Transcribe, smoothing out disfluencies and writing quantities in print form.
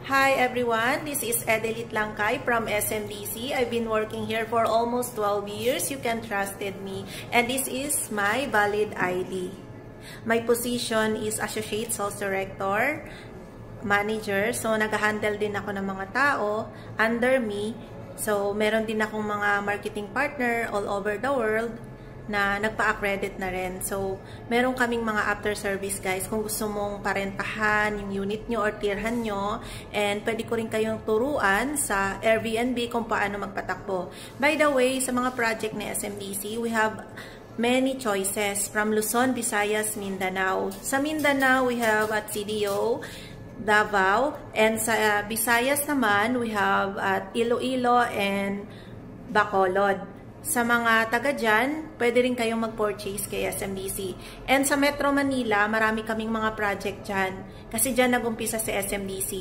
Hi everyone, this is Edelit Langkay from SMDC. I've been working here for almost 12 years. You can trusted me. And this is my valid ID. My position is Associate Sales Director, Manager. So, nag-handle din ako ng mga tao under me. So, meron din akong mga marketing partner all over the world na nagpa-accredit na rin. So, meron kaming mga after-service guys kung gusto mong parentahan yung unit nyo or tirhan nyo. And pwede ko rin kayong turuan sa Airbnb kung paano magpatakbo. By the way, sa mga project ni SMDC, we have many choices from Luzon, Visayas, Mindanao. Sa Mindanao, we have at CDO, Davao, and sa Visayas naman, we have at Iloilo and Bacolod. Sa mga taga dyan, pwede rin kayong mag-purchase kay SMDC. And sa Metro Manila, marami kaming mga project dyan. Kasi dyan nag-umpisa si SMDC.